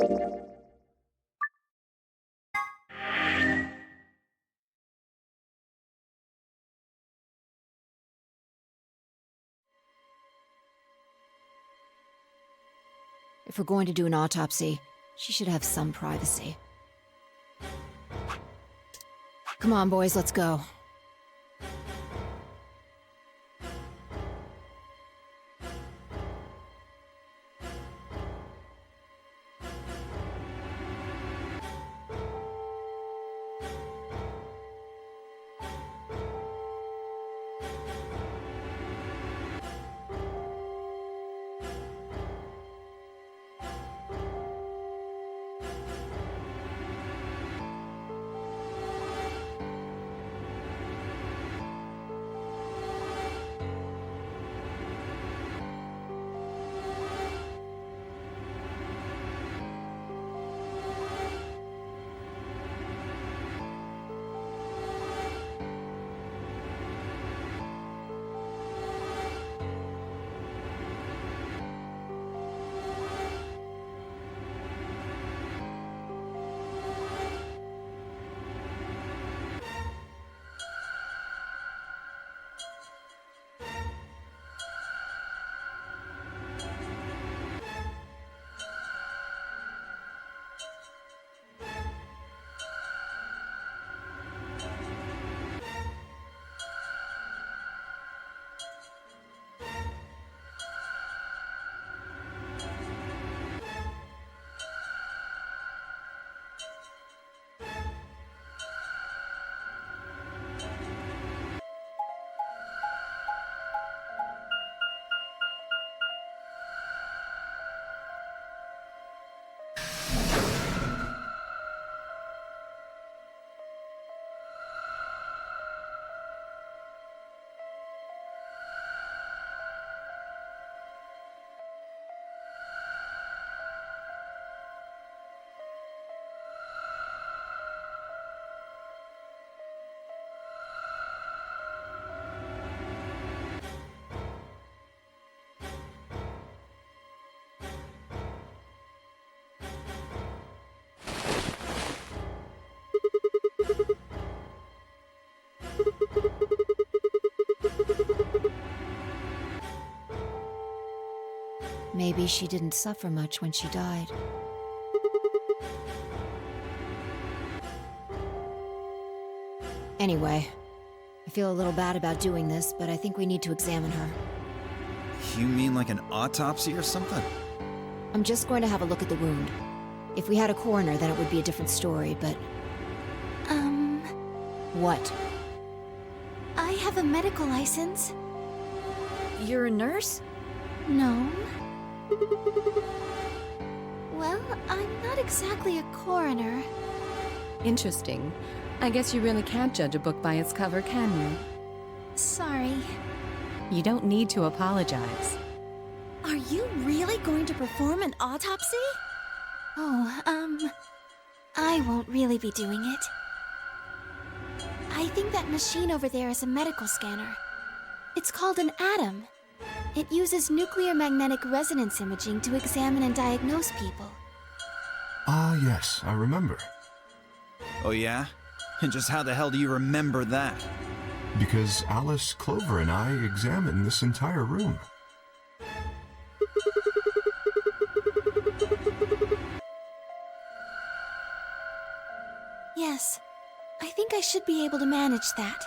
If we're going to do an autopsy, she should have some privacy. Come on, boys, let's go. Maybe she didn't suffer much when she died. Anyway, I feel a little bad about doing this, but I think we need to examine her. You mean like an autopsy or something? I'm just going to have a look at the wound. If we had a coroner, then it would be a different story, but... What? I have a medical license. You're a nurse? No. Well, I'm not exactly a coroner. Interesting. I guess you really can't judge a book by its cover, can you? Sorry. You don't need to apologize. Are you really going to perform an autopsy? Oh, I won't really be doing it. I think that machine over there is a medical scanner. It's called an atom. It uses nuclear magnetic resonance imaging to examine and diagnose people. Ah, yes, I remember. Oh yeah? And just how the hell do you remember that? Because Alice, Clover, and I examined this entire room. Yes, I think I should be able to manage that.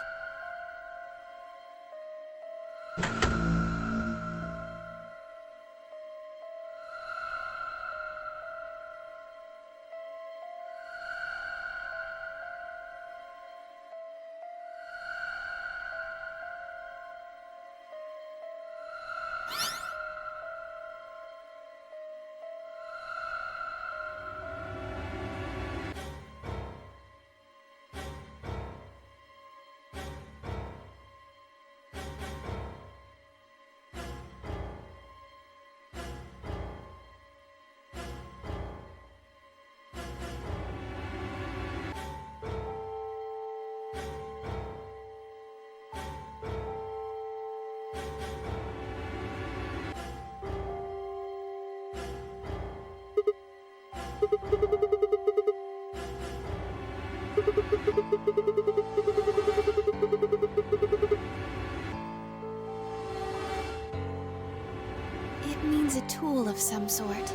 It means a tool of some sort.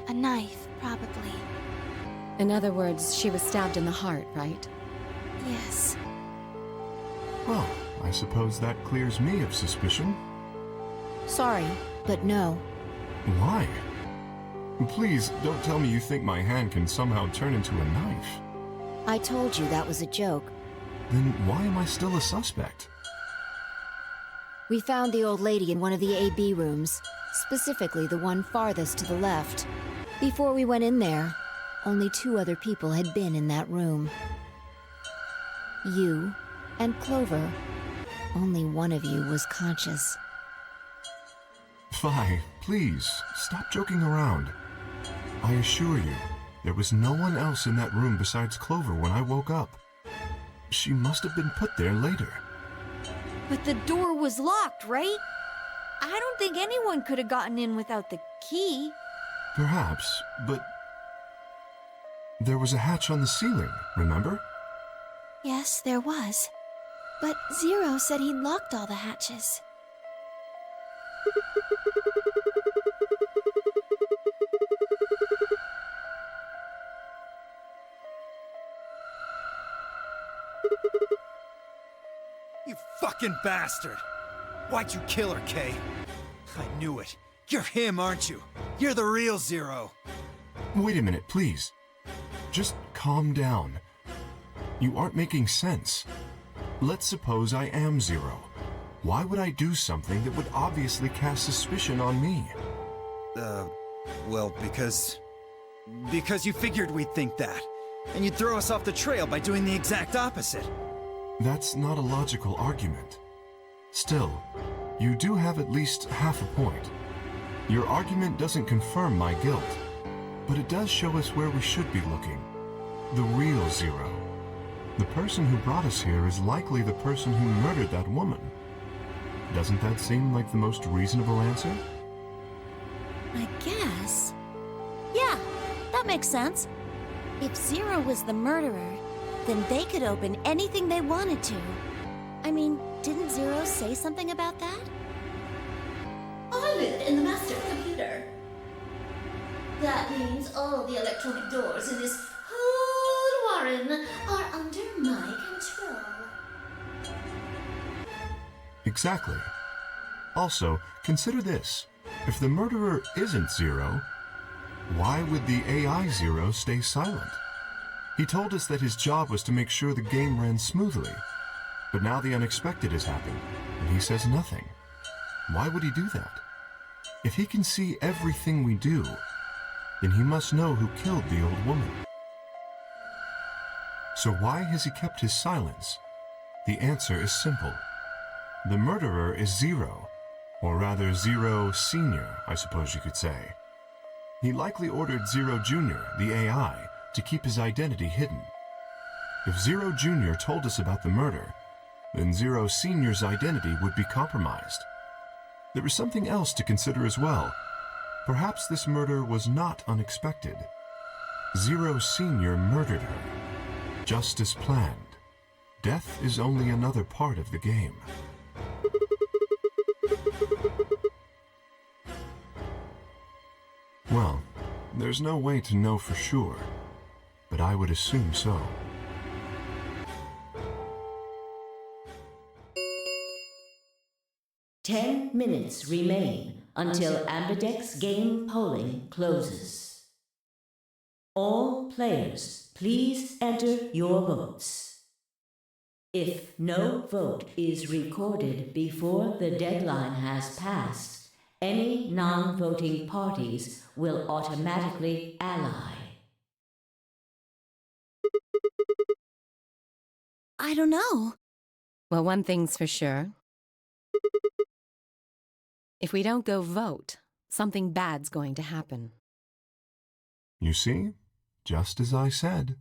A knife, probably. In other words, she was stabbed in the heart, right? Yes. Well, I suppose that clears me of suspicion. Sorry, but no. Why? Please, don't tell me you think my hand can somehow turn into a knife. I told you that was a joke. Then why am I still a suspect? We found the old lady in one of the AB rooms, specifically the one farthest to the left. Before we went in there, only 2 other people had been in that room. You and Clover. Only one of you was conscious. Phi, please, stop joking around. I assure you, there was no one else in that room besides Clover when I woke up. She must have been put there later. But the door was locked, right? I don't think anyone could have gotten in without the key. Perhaps, but there was a hatch on the ceiling, remember? Yes, there was. But Zero said he locked all the hatches. You fucking bastard! Why'd you kill her, Kay? I knew it. You're him, aren't you? You're the real Zero. Wait a minute, please. Just calm down. You aren't making sense. Let's suppose I am Zero. Why would I do something that would obviously cast suspicion on me? Well, because you figured we'd think that. And you'd throw us off the trail by doing the exact opposite. That's not a logical argument. Still, you do have at least half a point. Your argument doesn't confirm my guilt, but it does show us where we should be looking. The real Zero. The person who brought us here is likely the person who murdered that woman. Doesn't that seem like the most reasonable answer? I guess. Yeah, that makes sense. If Zero was the murderer, then they could open anything they wanted to. I mean, didn't Zero say something about that? I live in the master computer. That means all the electronic doors in this whole warren are under my control. Exactly. Also, consider this. If the murderer isn't Zero, why would the AI Zero stay silent? He told us that his job was to make sure the game ran smoothly. But now the unexpected has happened, and he says nothing. Why would he do that? If he can see everything we do, then he must know who killed the old woman. So why has he kept his silence? The answer is simple. The murderer is Zero, or rather Zero Senior, I suppose you could say. He likely ordered Zero Junior, the AI, to keep his identity hidden. If Zero Junior told us about the murder, then Zero Senior's identity would be compromised. There is something else to consider as well. Perhaps this murder was not unexpected. Zero Senior murdered her, just as planned. Death is only another part of the game. Well, there's no way to know for sure, but I would assume so. Ten minutes remain until Ambidex game polling closes. All players, please enter your votes. If no vote is recorded before the deadline has passed, any non-voting parties will automatically ally. I don't know. Well, one thing's for sure. If we don't go vote, something bad's going to happen. You see? Just as I said.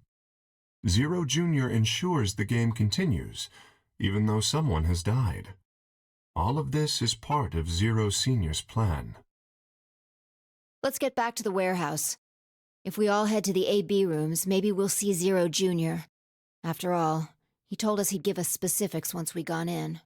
Zero Junior ensures the game continues, even though someone has died. All of this is part of Zero Senior's plan. Let's get back to the warehouse. If we all head to the AB rooms, maybe we'll see Zero Jr. After all, he told us he'd give us specifics once we gone in.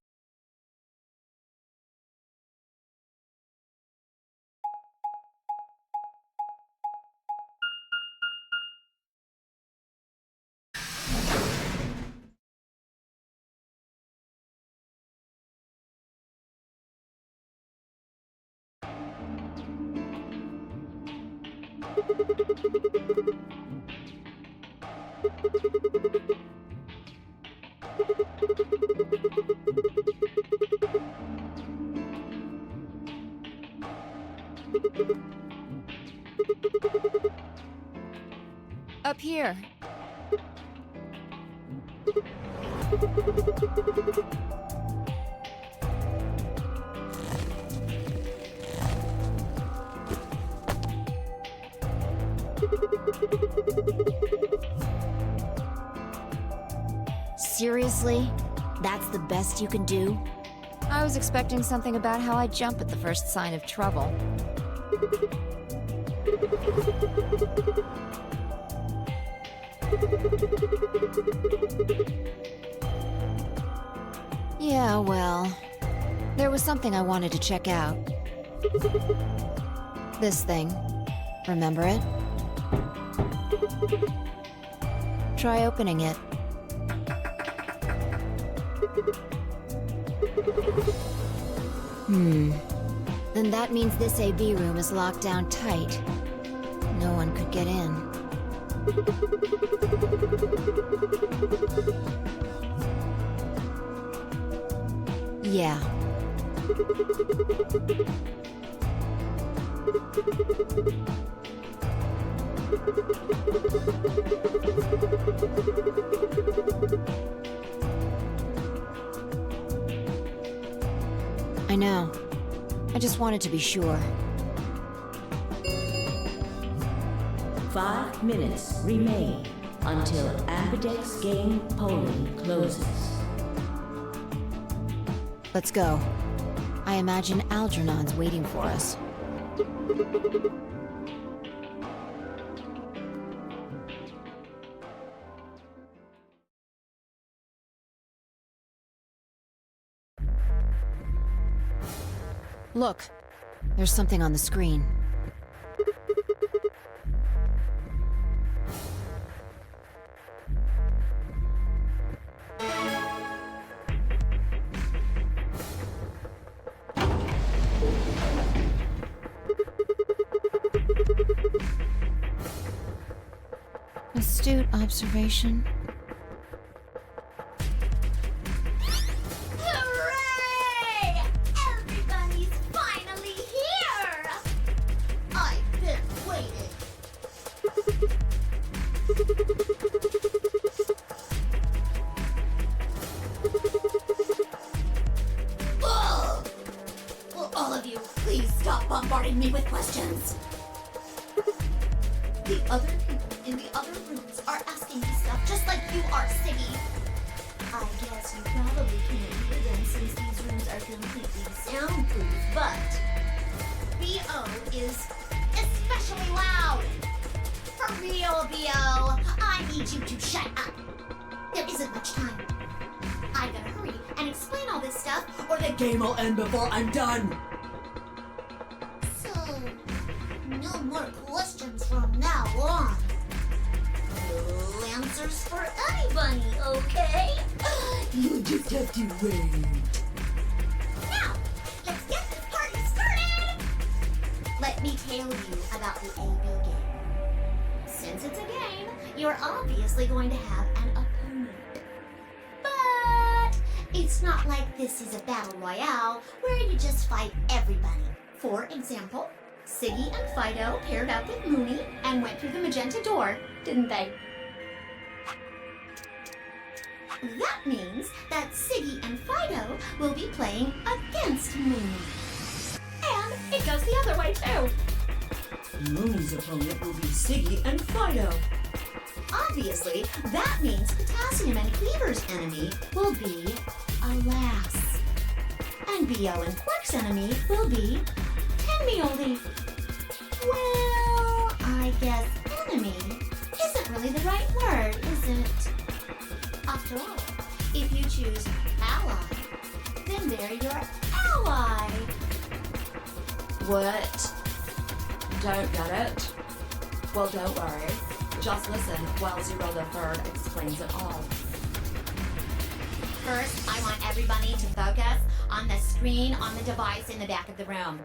Up here. Seriously? That's the best you can do? I was expecting something about how I jump at the first sign of trouble. Yeah, well, there was something I wanted to check out. This thing. Remember it? Try opening it. Then that means this AB room is locked down tight. No one could get in. Yeah. I know. I just wanted to be sure. 5 minutes remain until Ambidex game polling closes. Let's go. I imagine Algernon's waiting for us. Look, there's something on the screen. Astute observation. Hooray! Everybody's finally here! I've been waiting. Ugh! Will all of you please stop bombarding me with questions? The other people in the other rooms are asking me stuff just like you are, Siggy. I guess you probably can't hear them since these rooms are completely soundproof, but B.O. is especially loud. For real, B.O., I need you to shut up. There isn't much time. I gotta hurry and explain all this stuff, or the game will end before I'm done. So, no more questions from now on. No answers for anybody, okay? You just have to wait. Now, let's get this party started! Let me tell you about the AB game. Since it's a game, you're obviously going to have an opponent. But it's not like this is a battle royale where you just fight everybody. For example, Siggy and Fido paired up with Mooney and went through the magenta door, didn't they? That means that Siggy and Fido will be playing against Mooney. And it goes the other way too. Mooney's opponent will be Siggy and Fido. Obviously, that means Potassium and Cleaver's enemy will be a lass. And B.O. and Quark's enemy will be Tenmeoldy. Well, I guess enemy isn't really the right word, is it? After all, if you choose ally, then they're your ally. What? Don't get it? Well, don't worry. Just listen while Zero the Third explains it all. First, I want everybody to focus on the screen on the device in the back of the room.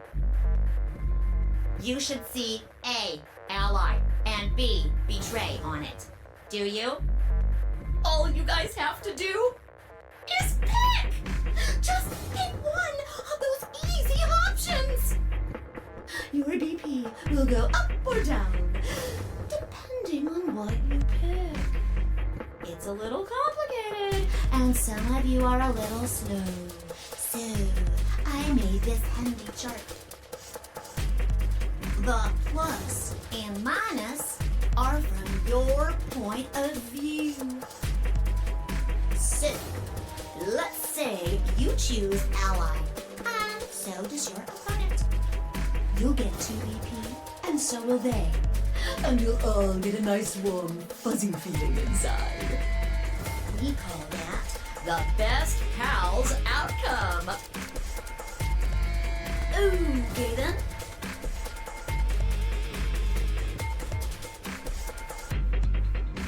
You should see A, ally, and B, betray on it. Do you? All you guys have to do is pick! Just pick one of those easy options. Your BP will go up or down, depending on what you pick. It's a little complicated, and some of you are a little slow. So, I made this handy chart. The plus and minus are from your point of view. So, let's say you choose ally, and so does your opponent. You'll get 2 BP, and so will they. And you'll all get a nice warm, fuzzy feeling inside. We call that the best pals outcome. Okay then.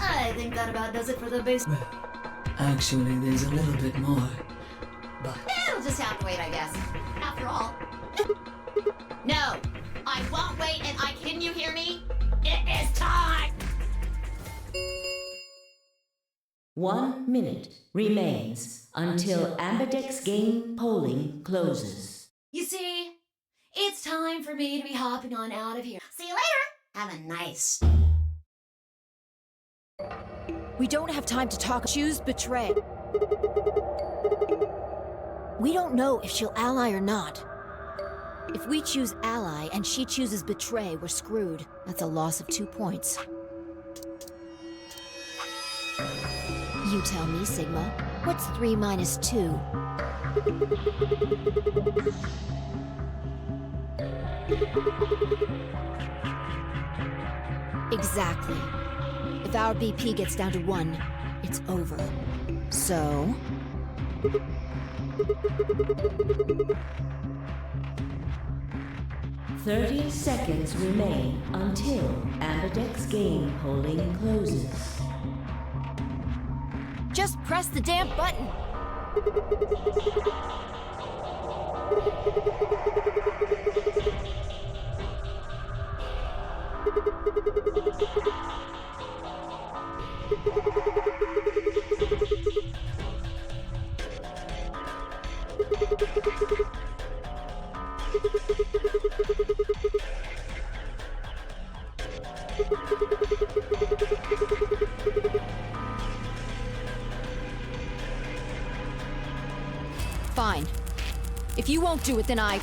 I think that about does it for the base. Well, actually, there's a little bit more, but... It'll just have to wait, I guess. After all. No, I won't wait, and didn't you hear me? It is time! 1 minute remains until Ambidex game polling closes. You see, it's time for me to be hopping on out of here. See you later! Have a nice... We don't have time to talk. Choose betray. We don't know if she'll ally or not. If we choose ally and she chooses betray, we're screwed. That's a loss of 2 points. You tell me, Sigma. What's 3 minus 2? Exactly. If our BP gets down to 1, it's over. So... "30 seconds remain until Ambidex game polling closes. Just press the damn button! Fine. If you won't do it, then I...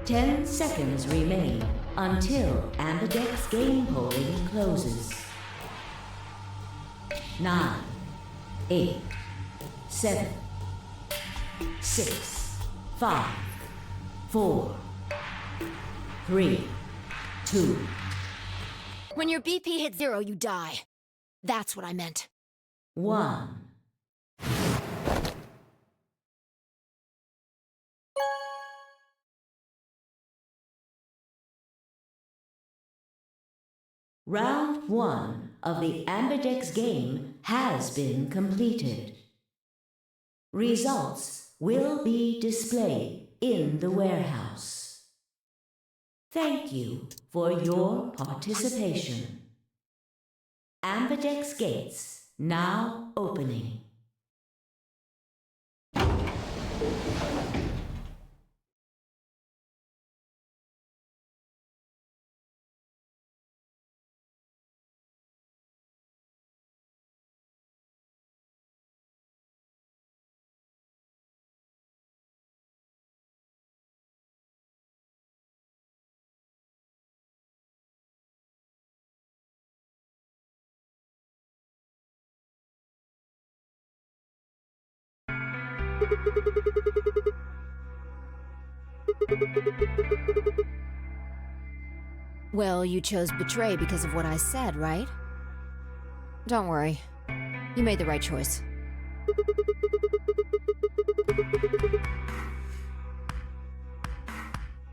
Ten seconds remain until Ambidex game polling closes. 9, 8, 7, 6, 5, 4, 3, 2. When your BP hits 0, you die. That's what I meant. 1. Round 1 of the Ambidex game has been completed. Results will be displayed in the warehouse. Thank you for your participation. Ambidex gates now opening. Well, you chose betray because of what I said, right? Don't worry. You made the right choice.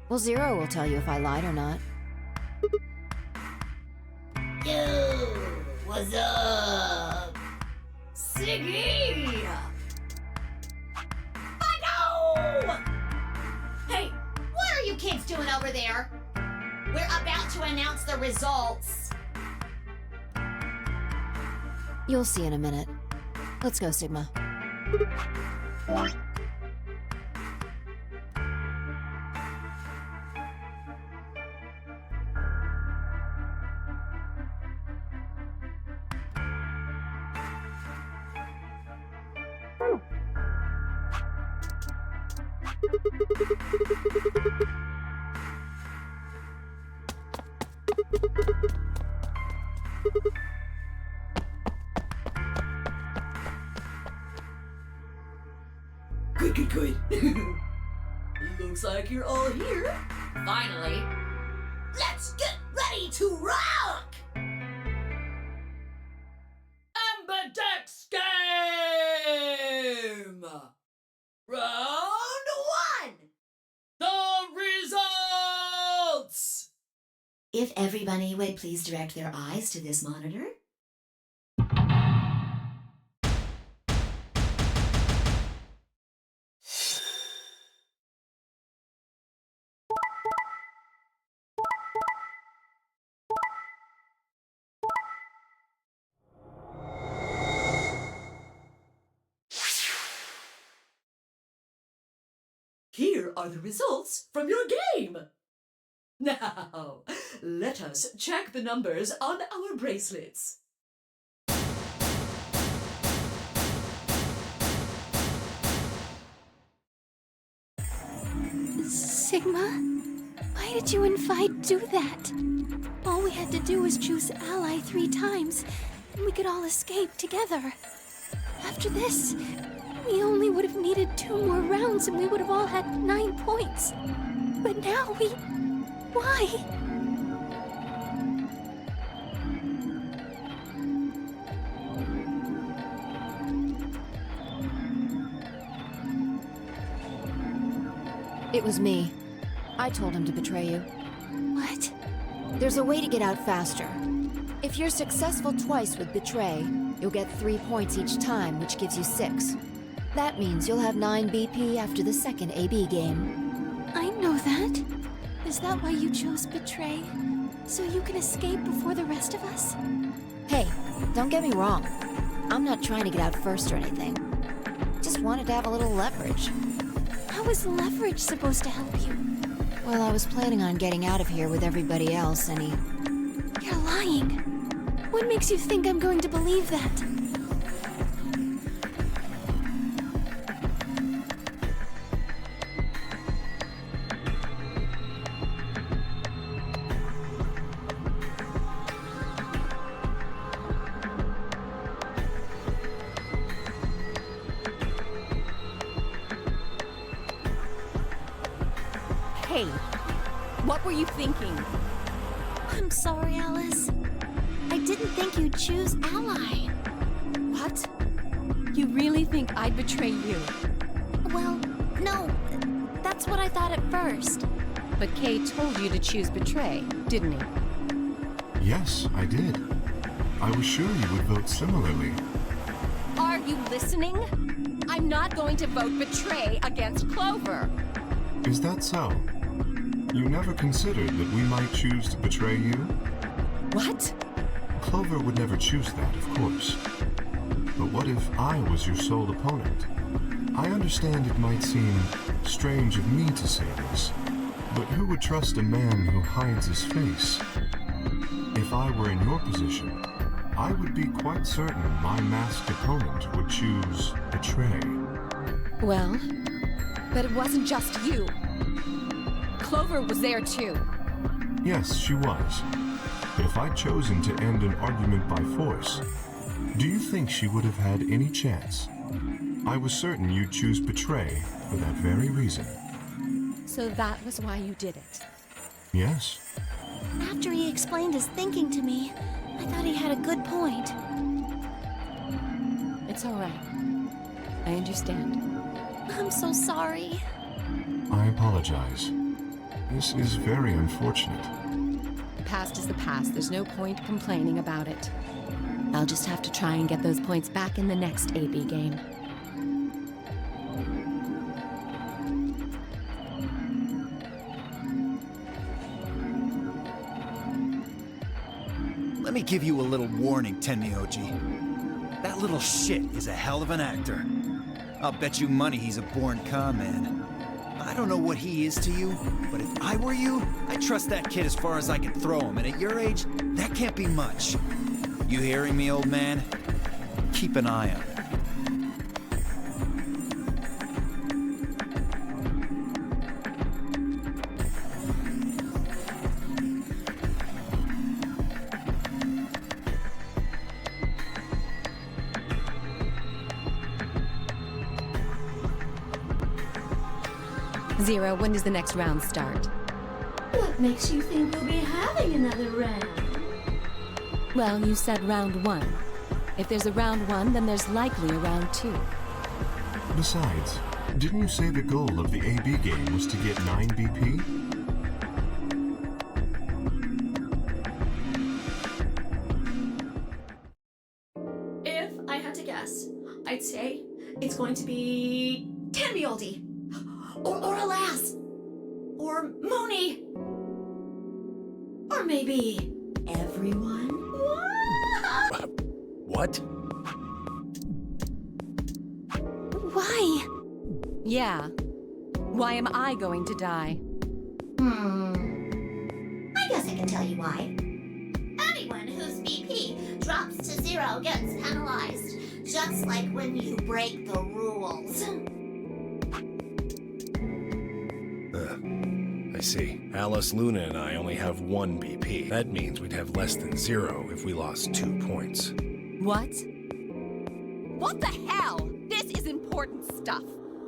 Well, Zero will tell you if I lied or not. Yo, what's up? Siggy! No! Hey, what are you kids doing over there? We're about to announce the results. You'll see in a minute. Let's go, Sigma. Good. Looks like you're all here. Finally. Let's get ready to rock! Ambidex Game! Round 1! The results! If everybody would please direct their eyes to this monitor. Here are the results from your game. Now, let us check the numbers on our bracelets. Sigma? Why did you and Vi do that? All we had to do was choose ally 3 times, and we could all escape together. After this, we only would have needed 2 more rounds and we would have all had 9 points. But now we... Why? It was me. I told him to betray you. What? There's a way to get out faster. If you're successful twice with betray, you'll get 3 points each time, which gives you 6. That means you'll have 9 BP after the second AB game. I know that. Is that why you chose betray? So you can escape before the rest of us? Hey, don't get me wrong. I'm not trying to get out first or anything. Just wanted to have a little leverage. How is leverage supposed to help you? Well, I was planning on getting out of here with everybody else, and You're lying. What makes you think I'm going to believe that? Hey, what were you thinking? I'm sorry, Alice. I didn't think you'd choose ally. What? You really think I'd betray you? Well, no. That's what I thought at first. But Kay told you to choose betray, didn't he? Yes, I did. I was sure you would vote similarly. Are you listening? I'm not going to vote betray against Clover. Is that so? You never considered that we might choose to betray you? What? Clover would never choose that, of course. But what if I was your sole opponent? I understand it might seem strange of me to say this, but who would trust a man who hides his face? If I were in your position, I would be quite certain my masked opponent would choose betray. Well, but it wasn't just you. Clover was there too. Yes, she was. But if I'd chosen to end an argument by force, do you think she would have had any chance? I was certain you'd choose betray for that very reason. So that was why you did it. Yes. After he explained his thinking to me, I thought he had a good point. It's all right. I understand. I'm so sorry. I apologize. This is very unfortunate. The past is the past. There's no point complaining about it. I'll just have to try and get those points back in the next AB game. Let me give you a little warning, Tenmyoji. That little shit is a hell of an actor. I'll bet you money he's a born con man. I don't know what he is to you, but if I were you, I'd trust that kid as far as I can throw him, and at your age, that can't be much. You hearing me, old man? Keep an eye on him. 0, when does the next round start? What makes you think we'll be having another round? Well, you said round 1. If there's a round 1, then there's likely a round 2. Besides, didn't you say the goal of the AB game was to get 9 BP? If I had to guess, I'd say it's going to be Tenmyoji, or Alas, or Moni, or maybe everyone. What? Why? Yeah. Why am I going to die? I guess I can tell you why. Anyone whose BP drops to 0 gets penalized, just like when you break the rules. I see. Alice, Luna, and I only have 1 BP. That means we'd have less than 0 if we lost 2 points. What? What the hell? This is important stuff.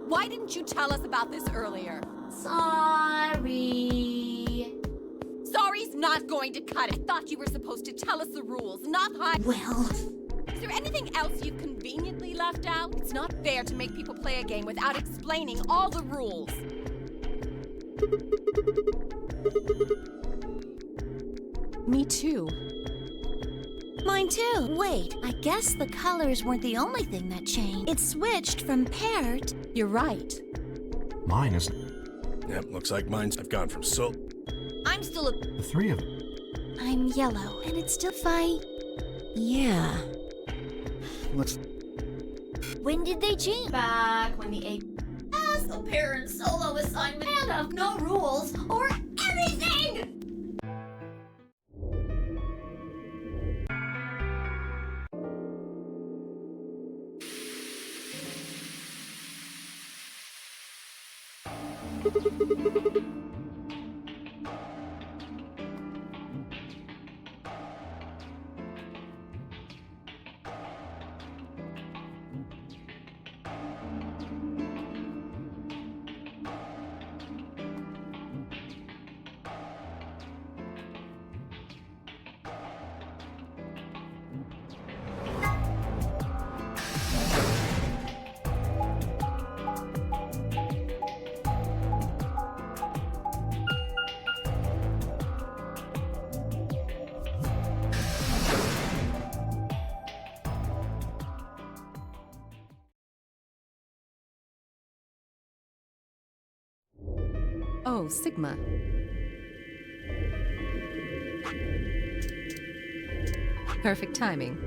Why didn't you tell us about this earlier? Sorry. Sorry's not going to cut it. I thought you were supposed to tell us the rules, not hide. Well, Is there anything else you've conveniently left out? It's not fair to make people play a game without explaining all the rules. Me too. Mine too. Wait, I guess the colors weren't the only thing that changed. It switched from paired. You're right. Mine is Yep, looks like mine's. I've gone from I'm still a... the 3 of them. I'm yellow, and it's still fight. yeah. Let's... When did they change? Back when the as a parent solo assignment and of no rules or anything! Oh, Sigma. Perfect timing.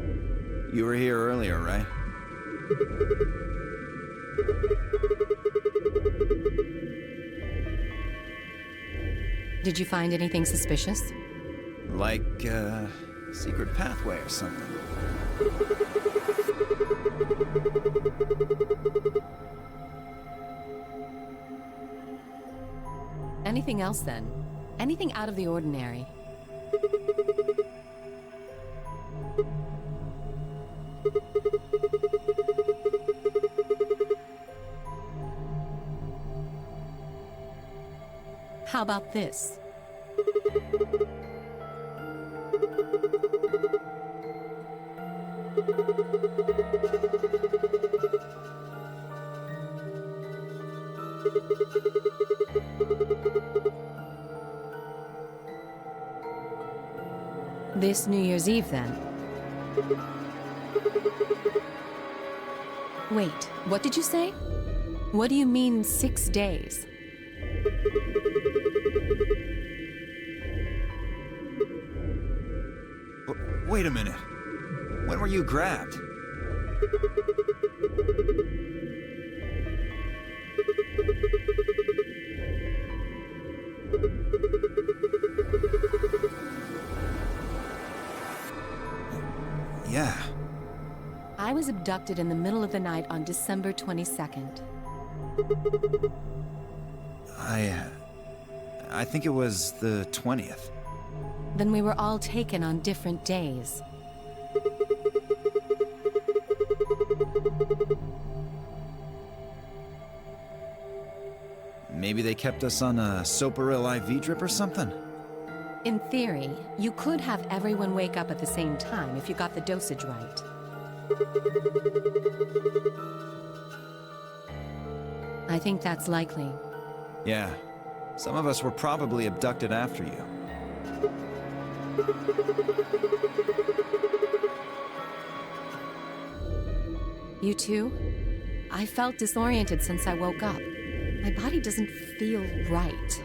You were here earlier, right? Did you find anything suspicious? Like, secret pathway or something. Anything else then? Anything out of the ordinary? How about this? This New Year's Eve, then? Wait, what did you say? What do you mean 6 days? Wait a minute. When were you grabbed? Yeah. I was abducted in the middle of the night on December 22nd. I think it was the 20th. Then we were all taken on different days. Maybe they kept us on a Soparil IV drip or something? In theory, you could have everyone wake up at the same time if you got the dosage right. I think that's likely. Yeah. Some of us were probably abducted after you. You too? I felt disoriented since I woke up. My body doesn't feel right.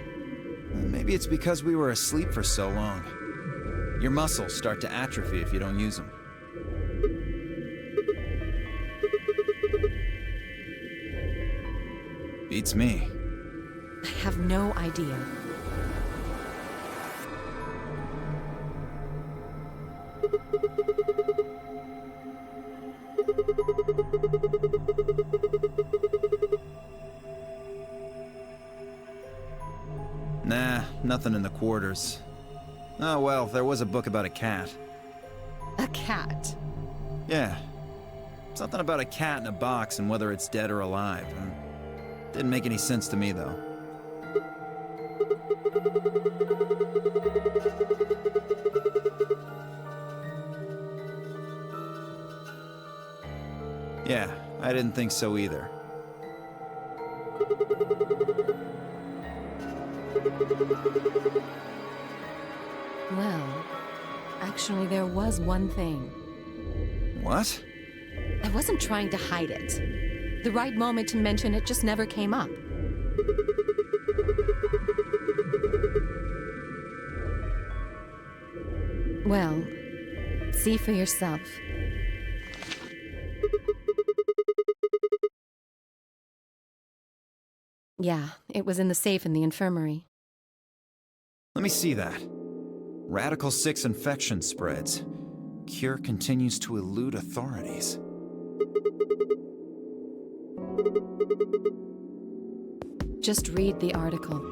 Maybe it's because we were asleep for so long. Your muscles start to atrophy if you don't use them. Beats me. I have no idea. Nah, nothing in the quarters. Oh well, there was a book about a cat. A cat? Yeah. Something about a cat in a box and whether it's dead or alive. Didn't make any sense to me, though. Yeah, I didn't think so either. Well, actually there was one thing. What? I wasn't trying to hide it. The right moment to mention it just never came up. Well, see for yourself. Yeah, it was in the safe in the infirmary. Let me see that. Radical 6 infection spreads. Cure continues to elude authorities. Just read the article.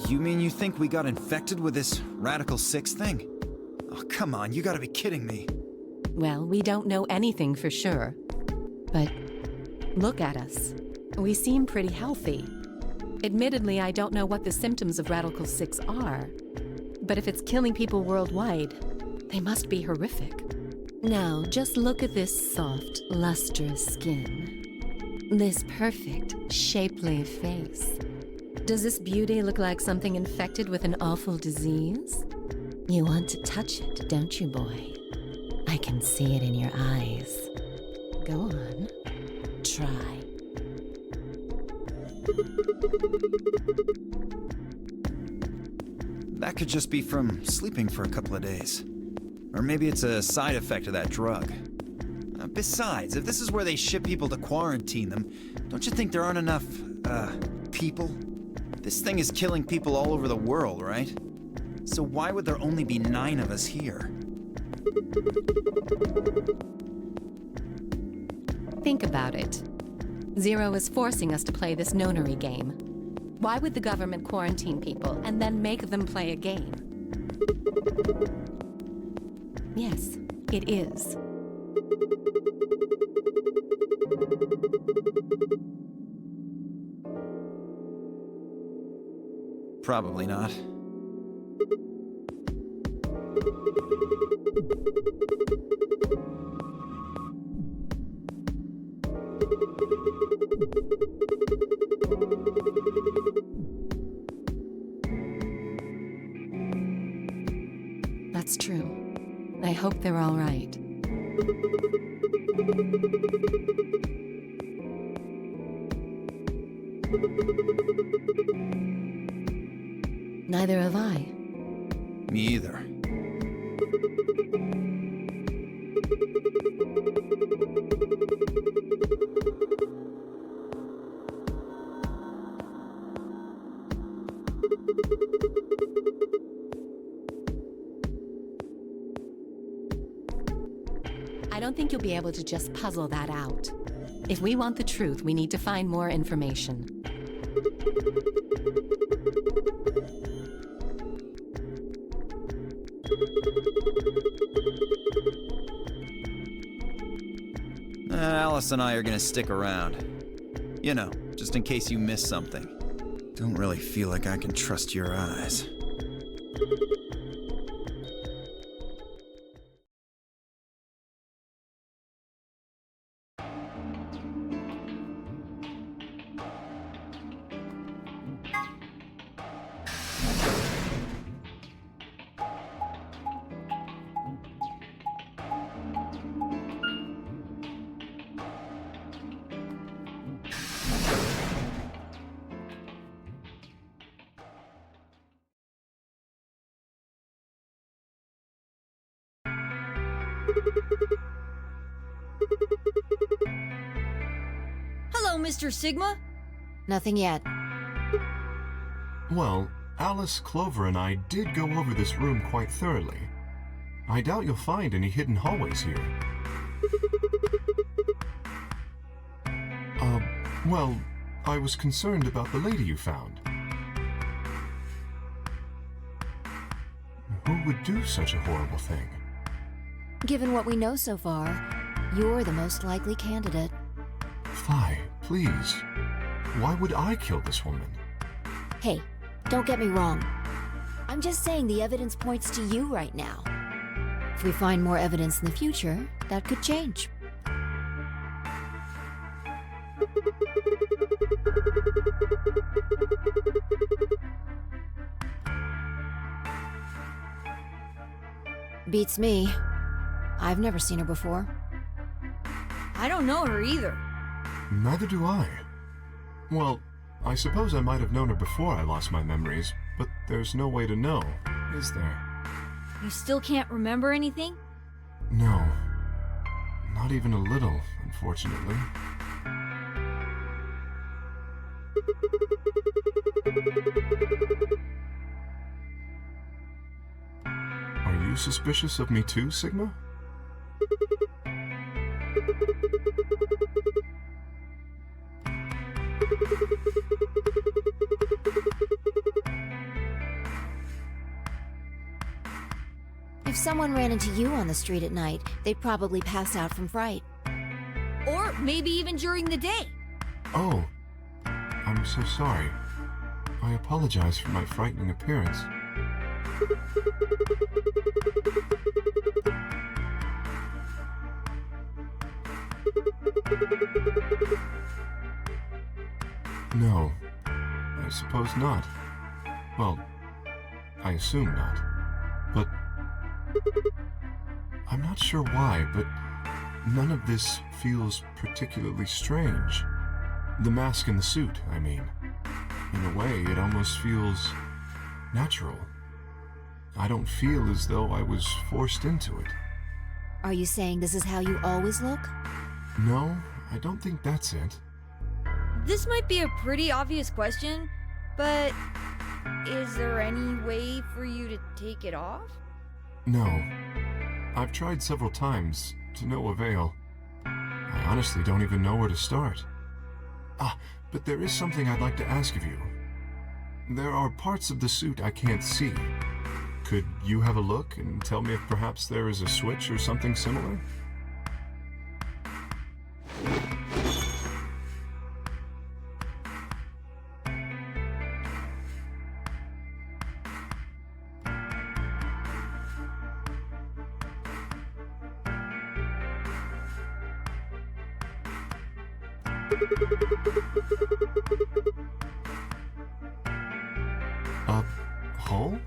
You mean you think we got infected with this Radical 6 thing? Oh, come on, you gotta be kidding me. Well, we don't know anything for sure. But look at us. We seem pretty healthy. Admittedly, I don't know what the symptoms of Radical 6 are. But if it's killing people worldwide, they must be horrific. Now, just look at this soft, lustrous skin. This perfect, shapely face. Does this beauty look like something infected with an awful disease? You want to touch it, don't you, boy? I can see it in your eyes. Go on. Try. That could just be from sleeping for a couple of days. Or maybe it's a side effect of that drug. Besides, if this is where they ship people to quarantine them, don't you think there aren't enough, people? This thing is killing people all over the world, right? So why would there only be 9 of us here? Think about it. Zero is forcing us to play this Nonary game. Why would the government quarantine people and then make them play a game? Yes, it is. Probably not. That's true. I hope they're all right. Neither have I. Me either. I don't think you'll be able to just puzzle that out. If we want the truth, we need to find more information. Alice and I are gonna stick around. You know, just in case you miss something. Don't really feel like I can trust your eyes. Hello, Mr. Sigma. Nothing yet. Well, Alice, Clover, and I did go over this room quite thoroughly. I doubt you'll find any hidden hallways here. Well, I was concerned about the lady you found. Who would do such a horrible thing? Given what we know so far, you're the most likely candidate. Fly, please. Why would I kill this woman? Hey, don't get me wrong. I'm just saying the evidence points to you right now. If we find more evidence in the future, that could change. Beats me. I've never seen her before. I don't know her either. Neither do I. Well, I suppose I might have known her before I lost my memories, but there's no way to know, is there? You still can't remember anything? No. Not even a little, unfortunately. Are you suspicious of me too, Sigma? If someone ran into you on the street at night, they'd probably pass out from fright. Or maybe even during the day. Oh, I'm so sorry. I apologize for my frightening appearance. No, I suppose not. Well, I assume not. But I'm not sure why, but none of this feels particularly strange. The mask and the suit, I mean. In a way, it almost feels natural. I don't feel as though I was forced into it. Are you saying this is how you always look? No, I don't think that's it. This might be a pretty obvious question, but is there any way for you to take it off? No. I've tried several times, to no avail. I honestly don't even know where to start. But there is something I'd like to ask of you. There are parts of the suit I can't see. Could you have a look and tell me if perhaps there is a switch or something similar? A hole?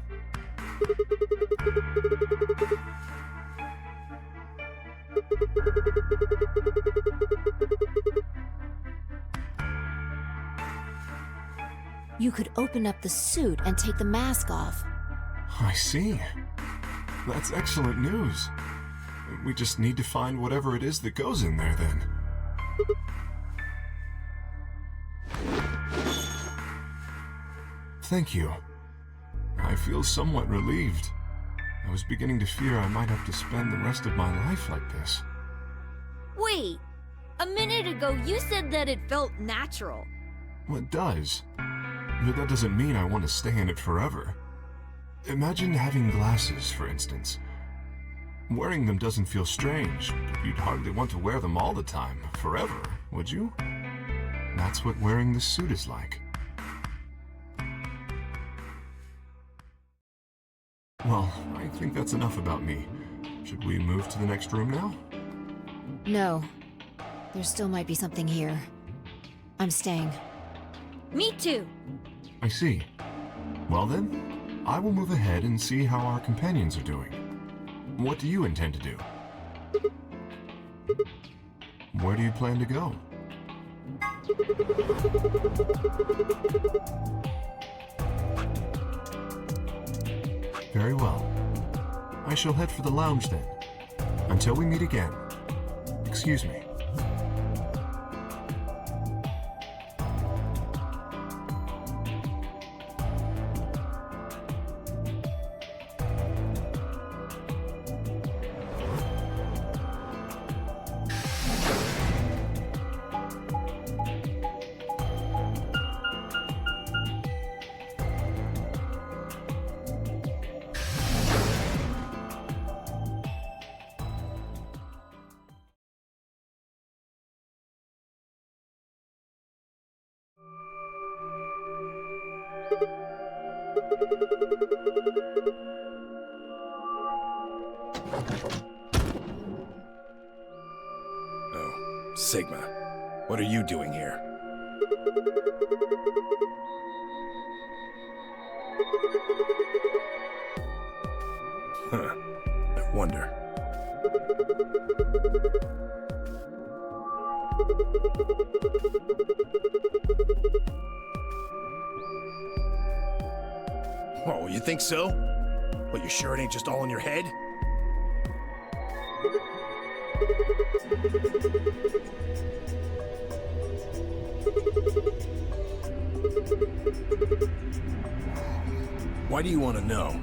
You could open up the suit and take the mask off. I see. That's excellent news. We just need to find whatever it is that goes in there then. Thank you. I feel somewhat relieved. I was beginning to fear I might have to spend the rest of my life like this. Wait! A minute ago you said that it felt natural. Well, it does. But that doesn't mean I want to stay in it forever. Imagine having glasses, for instance. Wearing them doesn't feel strange, but you'd hardly want to wear them all the time, forever, would you? That's what wearing this suit is like. Well, I think that's enough about me. Should we move to the next room now? No. There still might be something here. I'm staying. Me too. I see. Well then, I will move ahead and see how our companions are doing. What do you intend to do? Where do you plan to go? Very well. I shall head for the lounge then. Until we meet again. Excuse me. Oh, Sigma. What are you doing here? Huh. I wonder. Oh, you think so? But you sure it ain't just all in your head? Why do you want to know?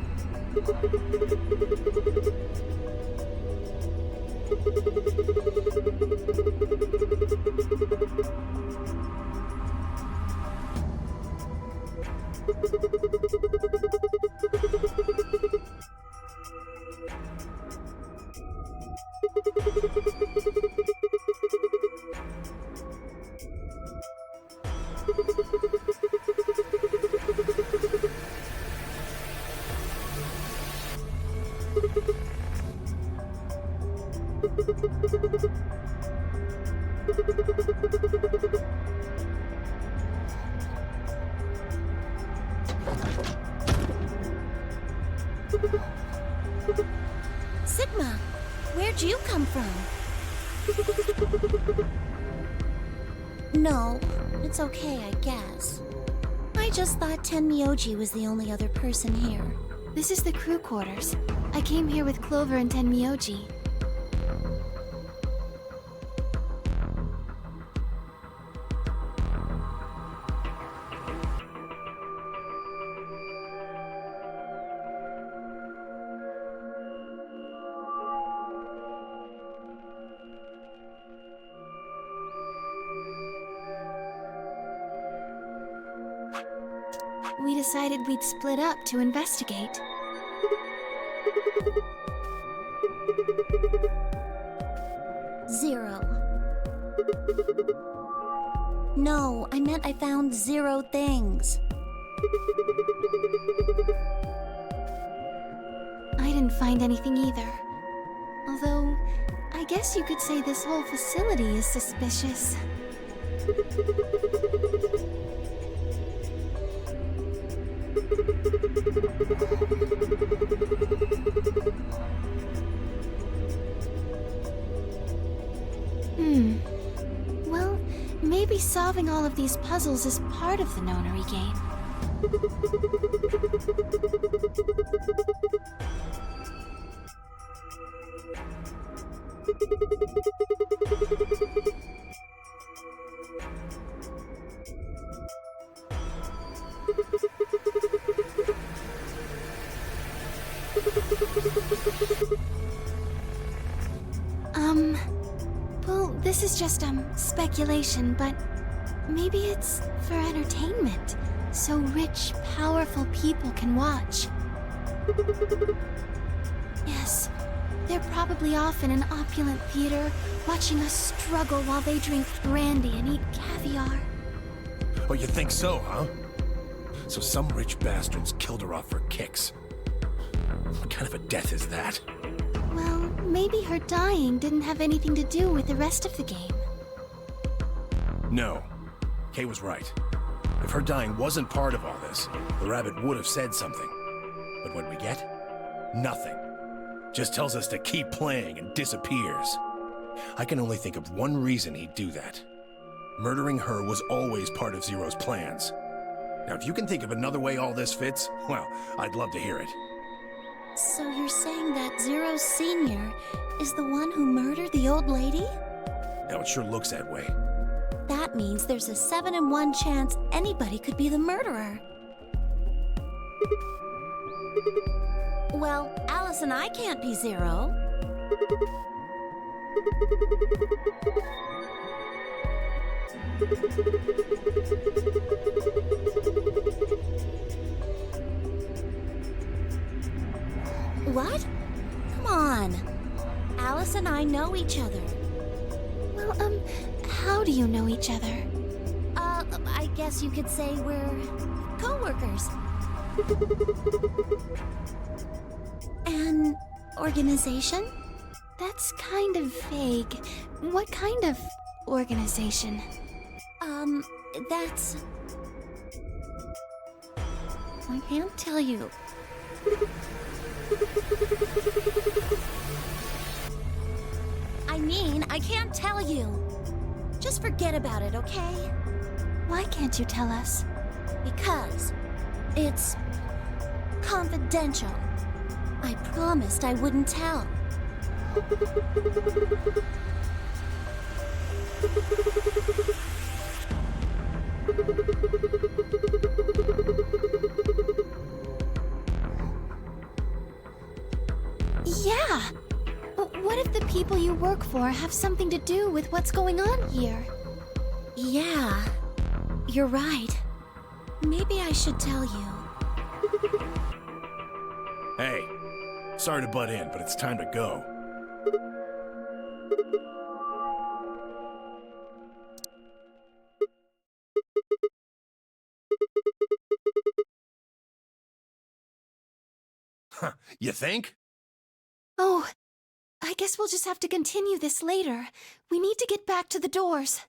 Sigma, where'd you come from? No, it's okay, I guess. I just thought Tenmyoji was the only other person here. This is the crew quarters. I came here with Clover and Tenmyoji. we decided we'd split up to investigate. Zero. No, I meant I found 0 things. I didn't find anything either. Although, I guess you could say this whole facility is suspicious. Well, maybe solving all of these puzzles is part of the Nonary game. Well, this is just, speculation, but maybe it's for entertainment, so rich, powerful people can watch. Yes, they're probably off in an opulent theater, watching us struggle while they drink brandy and eat caviar. Oh, you think so, huh? So some rich bastards killed her off for kicks. What kind of a death is that? Well, maybe her dying didn't have anything to do with the rest of the game. No. Kay was right. If her dying wasn't part of all this, the rabbit would have said something. But what we get? Nothing. Just tells us to keep playing and disappears. I can only think of one reason he'd do that. Murdering her was always part of Zero's plans. Now, if you can think of another way all this fits, well, I'd love to hear it. So you're saying that Zero Senior is the one who murdered the old lady? Now, it sure looks that way. That means there's a 7 in 1 chance anybody could be the murderer. Well, Alice and I can't be Zero. What? Come on. Alice and I know each other. Well, how do you know each other? I guess you could say we're co-workers. An organization? That's kind of vague. What kind of organization? That's... I can't tell you. I mean, I can't tell you. Just forget about it, okay? Why can't you tell us? Because it's confidential. I promised I wouldn't tell. Yeah! What if the people you work for have something to do with what's going on here? Yeah, you're right. Maybe I should tell you. Hey, sorry to butt in, but it's time to go. Huh, you think? Oh, I guess we'll just have to continue this later. We need to get back to the doors.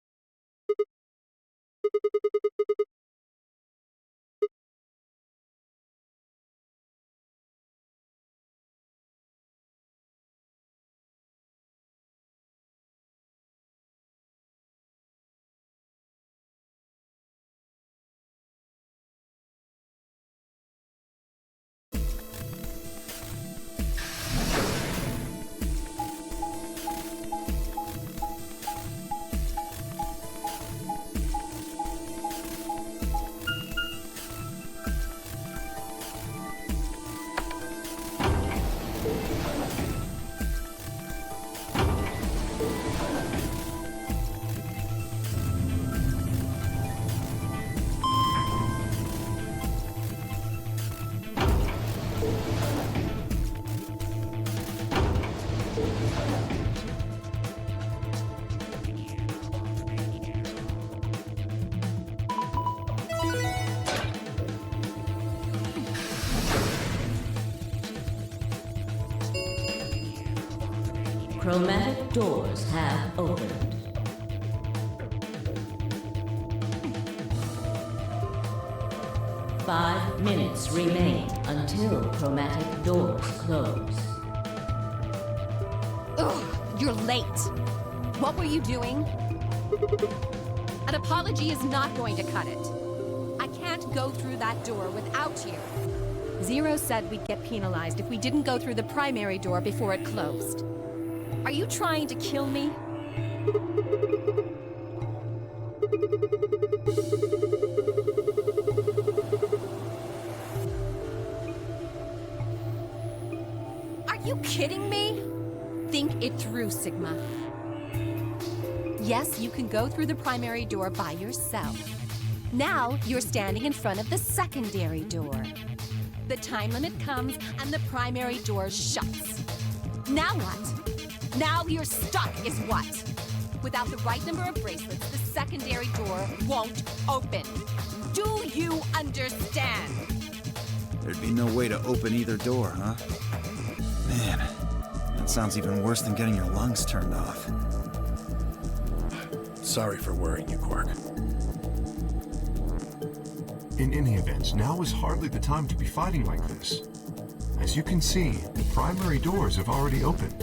Chromatic doors have opened. Five minutes remain until chromatic doors close. Ugh, you're late. What were you doing? An apology is not going to cut it. I can't go through that door without you. Zero said we'd get penalized if we didn't go through the primary door before it closed. Are you trying to kill me? Are you kidding me? Think it through, Sigma. Yes, you can go through the primary door by yourself. Now you're standing in front of the secondary door. The time limit comes and the primary door shuts. Now what? Now you're stuck is what? Without the right number of bracelets, the secondary door won't open. Do you understand? There'd be no way to open either door, huh? Man, that sounds even worse than getting your lungs turned off. Sorry for worrying you, Quark. In any event, now is hardly the time to be fighting like this. As you can see, the primary doors have already opened.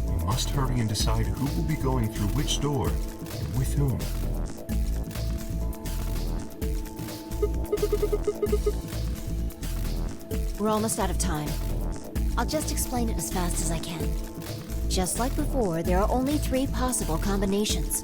We must hurry and decide who will be going through which door and with whom. We're almost out of time. I'll just explain it as fast as I can. Just like before, there are only 3 possible combinations.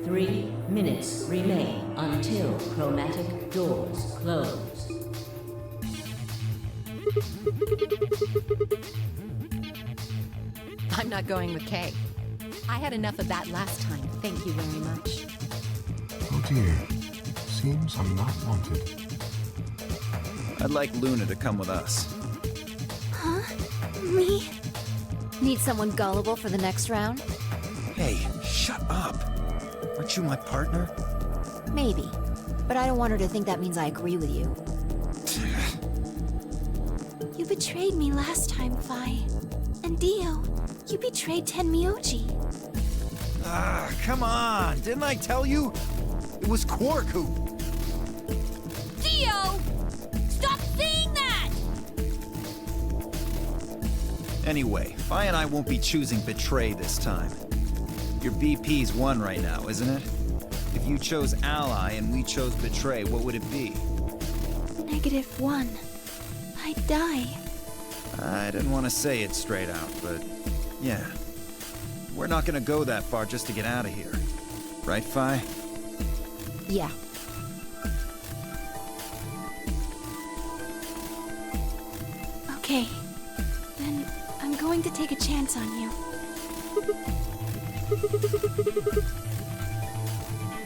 Three minutes remain until chromatic doors close. I'm not going with Kay. I had enough of that last time. Thank you very much. Oh dear. Seems I'm not wanted. I'd like Luna to come with us. Huh? Me? Need someone gullible for the next round? Hey, shut up. Aren't you my partner? Maybe. But I don't want her to think that means I agree with you. You betrayed me last time, Phi. And Dio, you betrayed Tenmyoji. Ah, come on. Didn't I tell you? It was Quark who... Dio! Stop saying that! Anyway, Phi and I won't be choosing betray this time. Your BP's 1 right now, isn't it? If you chose ally and we chose betray, what would it be? -1. I'd die. I didn't want to say it straight out, but yeah. We're not gonna go that far just to get out of here. Right, Phi? Yeah. Okay. Then I'm going to take a chance on you.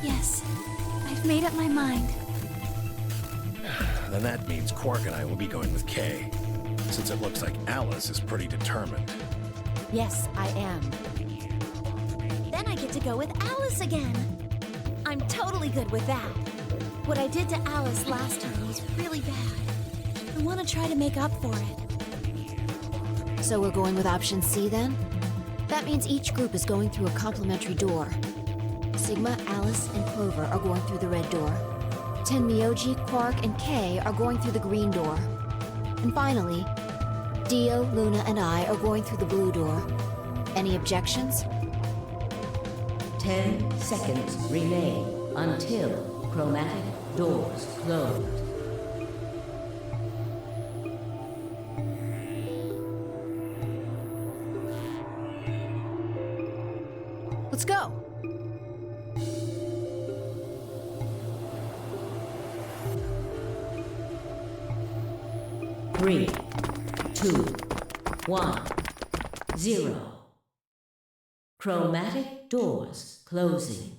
Yes, I've made up my mind. Then that means Quark and I will be going with Kay, since it looks like Alice is pretty determined. Yes, I am. Then I get to go with Alice again. I'm totally good with that. What I did to Alice last time was really bad. I want to try to make up for it. So we're going with option C then? That means each group is going through a complementary door. Sigma, Alice, and Clover are going through the red door. Tenmyoji, Quark, and Kay are going through the green door. And finally, Dio, Luna, and I are going through the blue door. Any objections? 10 seconds remain until chromatic doors close. Let's go! Three, 2, 1, 0. Chromatic doors closing.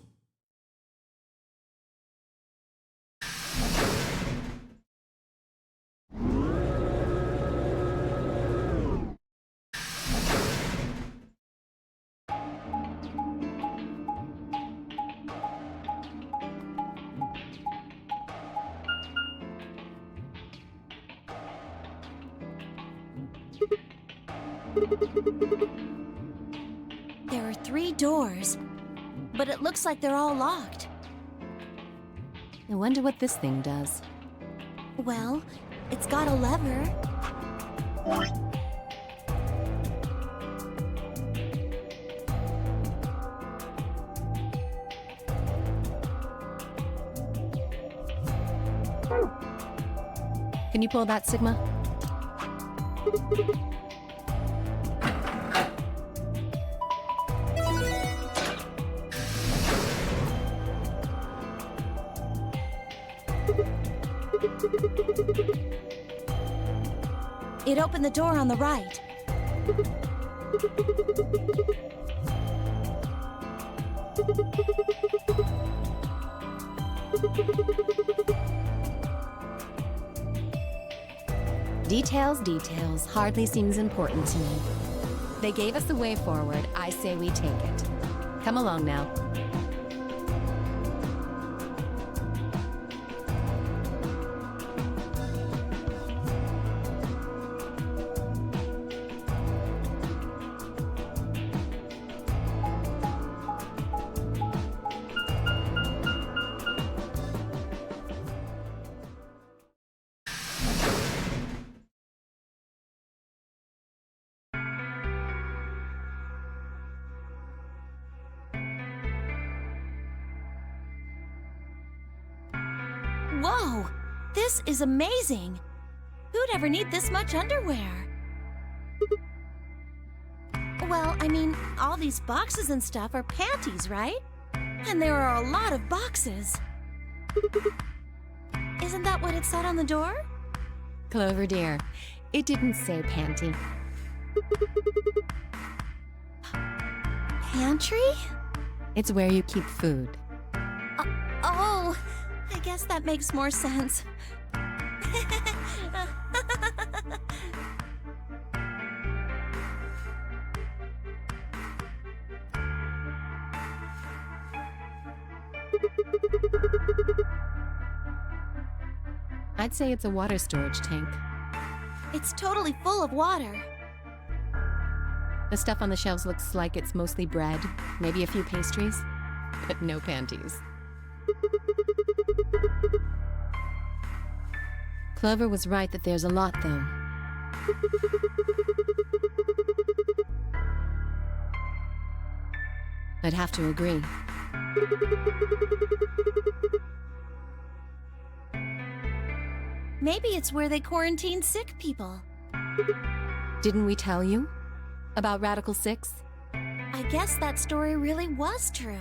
There are 3 doors, but it looks like they're all locked. I wonder what this thing does. Well, it's got a lever. Can you pull that, Sigma? It opened the door on the right. Details hardly seems important to me. They gave us the way forward. I say we take it. Come along now. Whoa! This is amazing! Who'd ever need this much underwear? Well, I mean, all these boxes and stuff are panties, right? And there are a lot of boxes. Isn't that what it said on the door? Clover dear, it didn't say panty. Pantry? It's where you keep food. Oh, I guess that makes more sense. I'd say it's a water storage tank. It's totally full of water. The stuff on the shelves looks like it's mostly bread, maybe a few pastries, but no panties. Clover was right that there's a lot, though. I'd have to agree. Maybe it's where they quarantine sick people. Didn't we tell you about Radical 6? I guess that story really was true.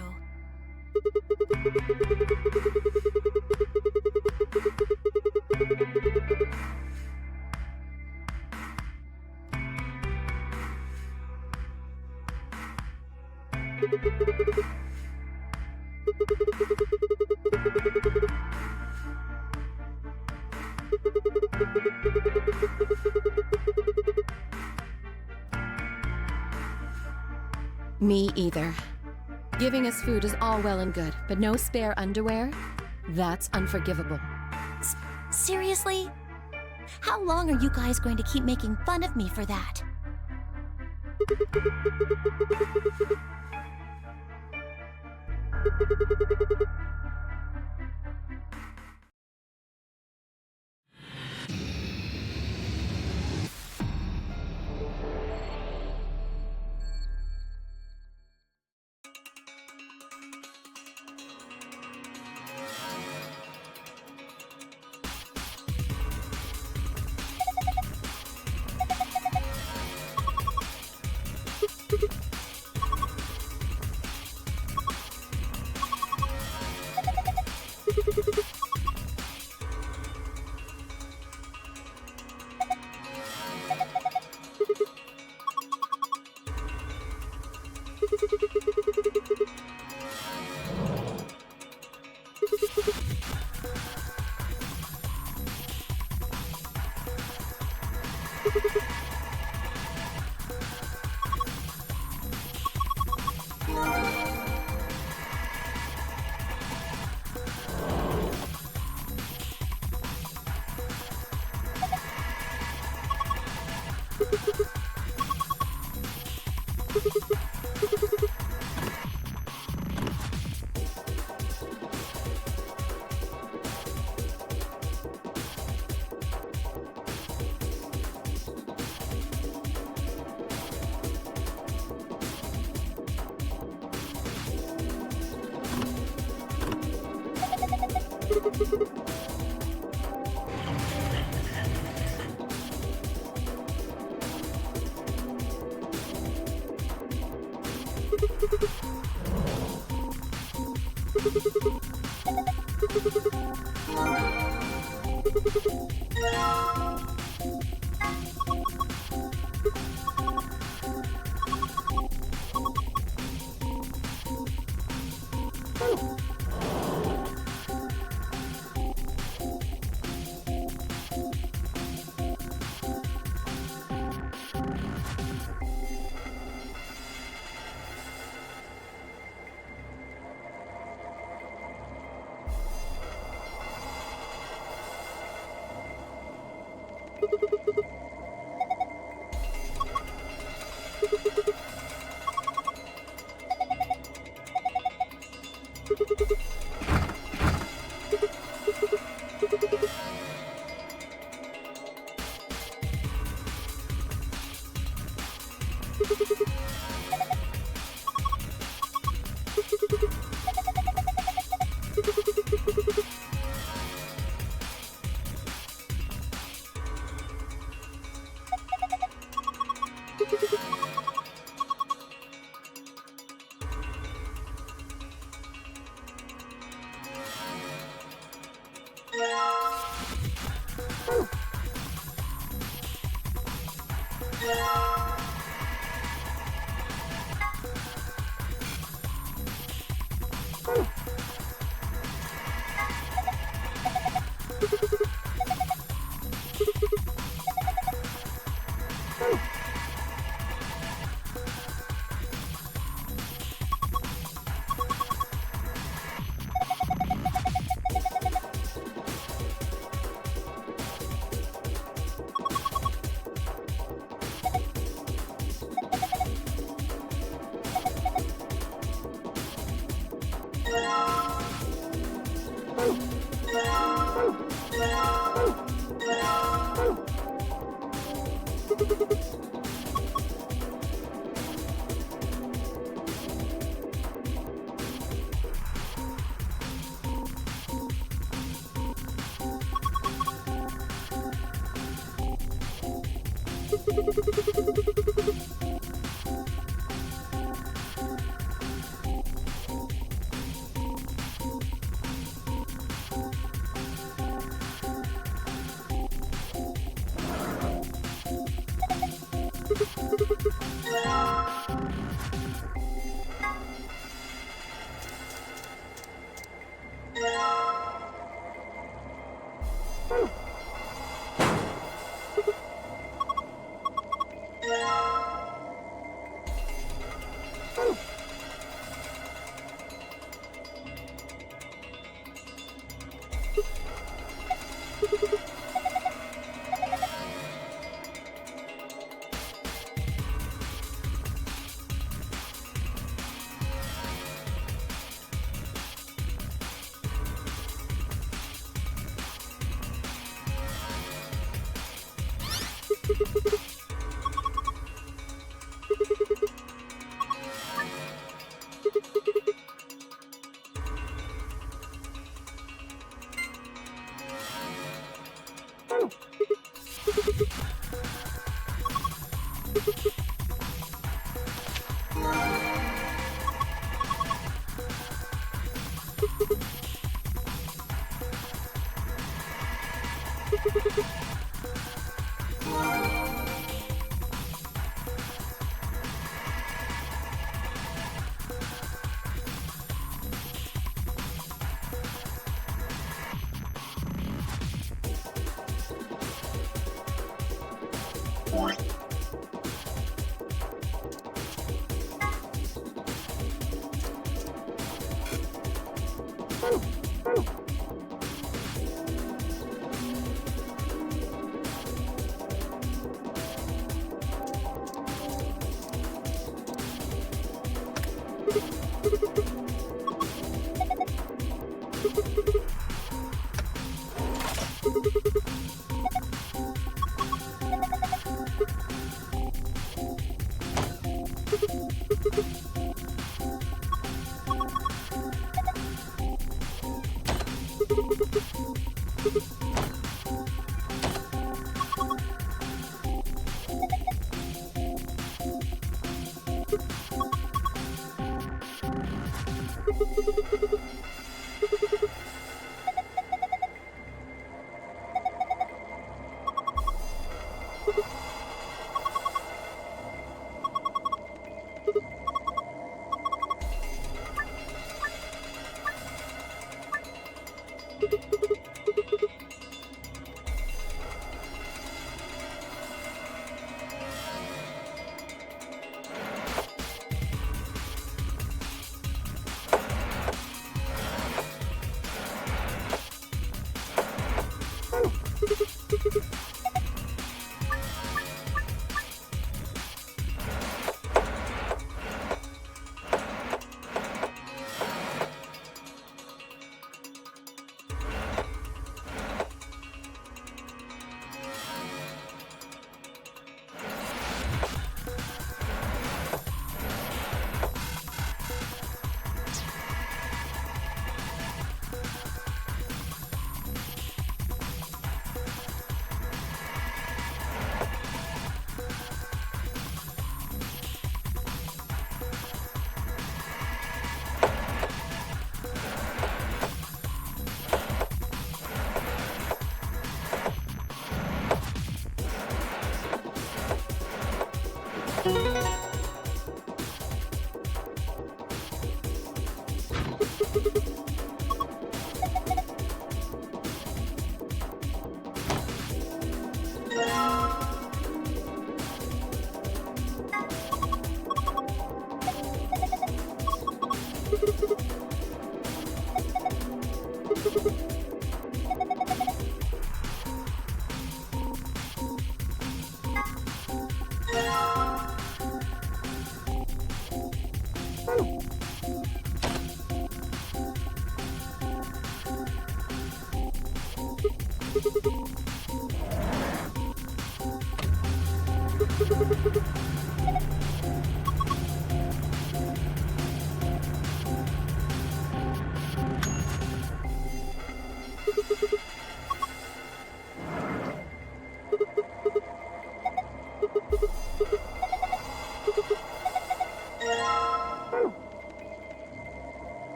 Me either. Giving us food is all well and good, but no spare underwear? That's unforgivable. Seriously? How long are you guys going to keep making fun of me for that? Oh!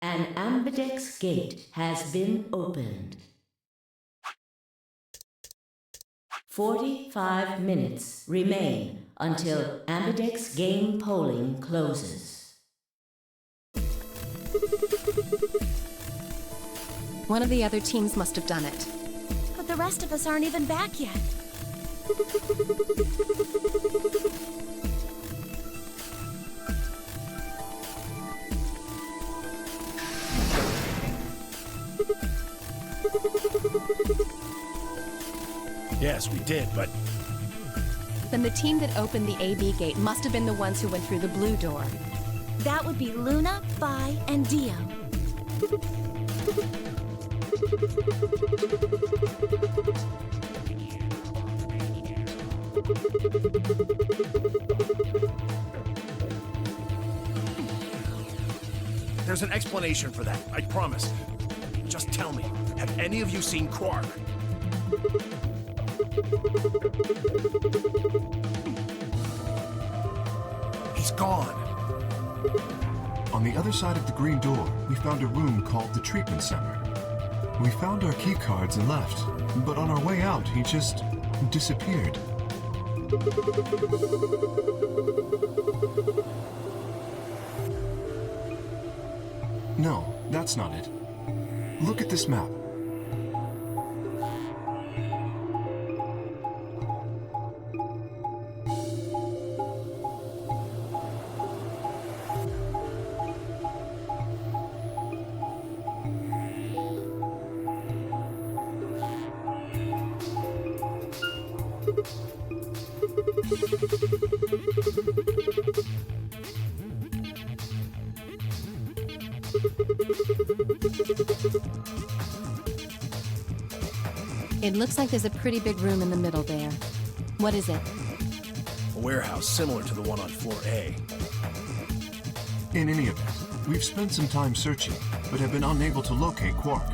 An ambidex gate has been opened. 45 minutes remain until ambidex game polling closes. One of the other teams must have done it. But the rest of us aren't even back yet. Yes, we did, but... Then the team that opened the AB gate must have been the ones who went through the blue door. That would be Luna, Vi, and Dio. There's an explanation for that, I promise. Just tell me, have any of you seen Quark? He's gone. On the other side of the green door, we found a room called the treatment center. We found our key cards and left, but on our way out, he just disappeared. No, that's not it. Look at this map. It looks like there's a pretty big room in the middle there. What is it? A warehouse similar to the one on floor A. In any event, we've spent some time searching, but have been unable to locate Quark.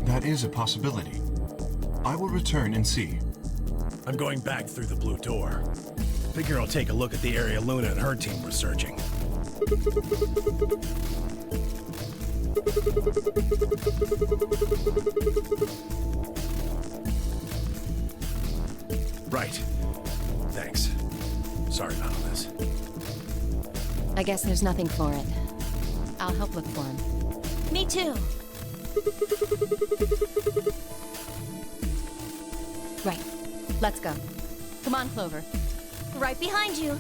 That is a possibility. I will return and see. I'm going back through the blue door. Figure I'll take a look at the area Luna and her team were searching. Right. Thanks. Sorry about all this. I guess there's nothing for it. I'll help look for him. Me too. Right. Let's go. Come on, Clover. Right behind you.